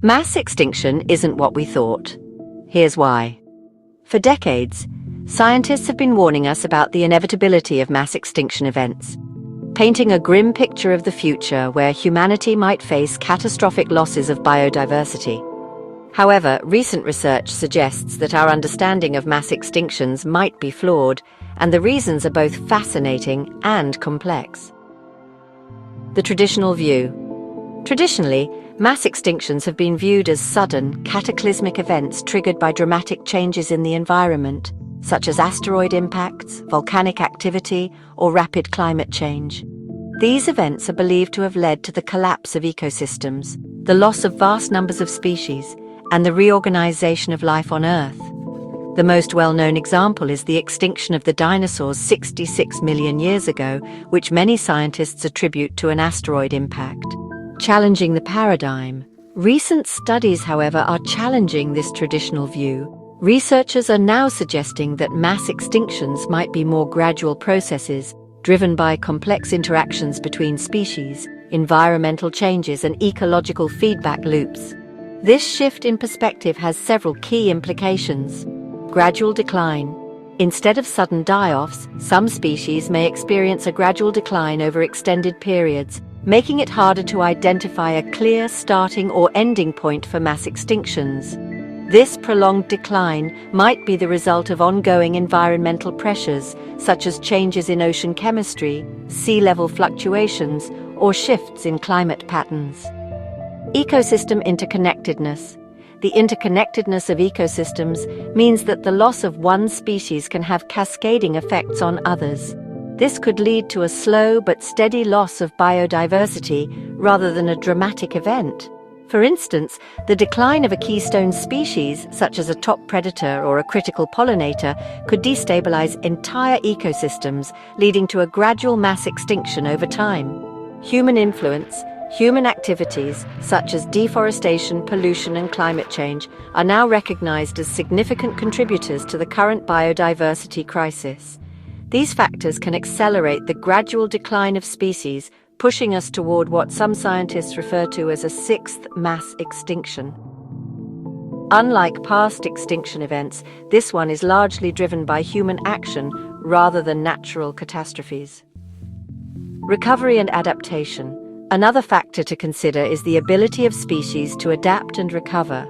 Mass extinction isn't what we thought. Here's why. For decades, scientists have been warning us about the inevitability of mass extinction events, painting a grim picture of the future where humanity might face catastrophic losses of biodiversity. However, recent research suggests that our understanding of mass extinctions might be flawed, and the reasons are both fascinating and complex. The traditional view. Traditionally, mass extinctions have been viewed as sudden, cataclysmic events triggered by dramatic changes in the environment, such as asteroid impacts, volcanic activity, or rapid climate change. These events are believed to have led to the collapse of ecosystems, the loss of vast numbers of species, and the reorganization of life on Earth. The most well-known example is the extinction of the dinosaurs 66 million years ago, which many scientists attribute to an asteroid impact. Challenging the paradigm. Recent studies, however, are challenging this traditional view. Researchers are now suggesting that mass extinctions might be more gradual processes, driven by complex interactions between species, environmental changes, and ecological feedback loops. This shift in perspective has several key implications. Gradual decline. Instead of sudden die-offs, some species may experience a gradual decline over extended periods, making it harder to identify a clear starting or ending point for mass extinctions. This prolonged decline might be the result of ongoing environmental pressures, such as changes in ocean chemistry, sea level fluctuations, or shifts in climate patterns. Ecosystem interconnectedness. The interconnectedness of ecosystems means that the loss of one species can have cascading effects on others. This could lead to a slow but steady loss of biodiversity rather than a dramatic event. For instance, the decline of a keystone species, such as a top predator or a critical pollinator, could destabilize entire ecosystems, leading to a gradual mass extinction over time. Human influence. Human activities, such as deforestation, pollution, and climate change, are now recognized as significant contributors to the current biodiversity crisis. These factors can accelerate the gradual decline of species, pushing us toward what some scientists refer to as a sixth mass extinction. Unlike past extinction events, this one is largely driven by human action rather than natural catastrophes. Recovery and adaptation. Another factor to consider is the ability of species to adapt and recover.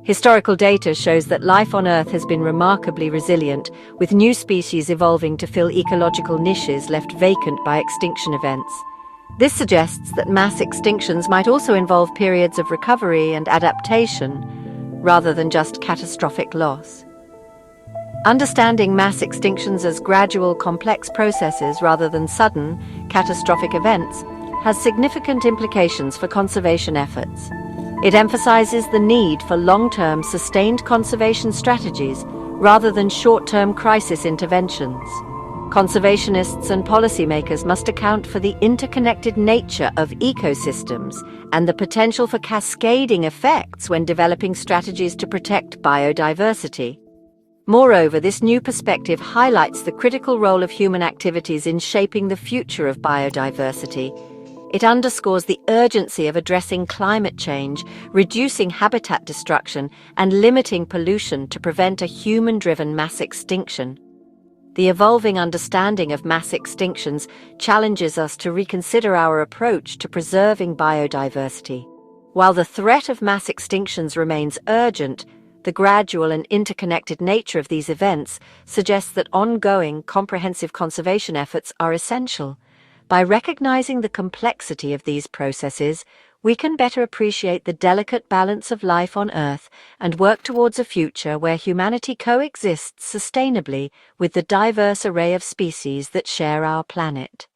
Historical data shows that life on Earth has been remarkably resilient, with new species evolving to fill ecological niches left vacant by extinction events. This suggests that mass extinctions might also involve periods of recovery and adaptation, rather than just catastrophic loss. Understanding mass extinctions as gradual, complex processes rather than sudden, catastrophic events has significant implications for conservation efforts. It emphasizes the need for long-term, sustained conservation strategies rather than short-term crisis interventions. Conservationists and policymakers must account for the interconnected nature of ecosystems and the potential for cascading effects when developing strategies to protect biodiversity. Moreover, this new perspective highlights the critical role of human activities in shaping the future of biodiversity. It underscores the urgency of addressing climate change, reducing habitat destruction, and limiting pollution to prevent a human-driven mass extinction. The evolving understanding of mass extinctions challenges us to reconsider our approach to preserving biodiversity. While the threat of mass extinctions remains urgent, the gradual and interconnected nature of these events suggests that ongoing, comprehensive conservation efforts are essential. By recognizing the complexity of these processes, we can better appreciate the delicate balance of life on Earth and work towards a future where humanity coexists sustainably with the diverse array of species that share our planet.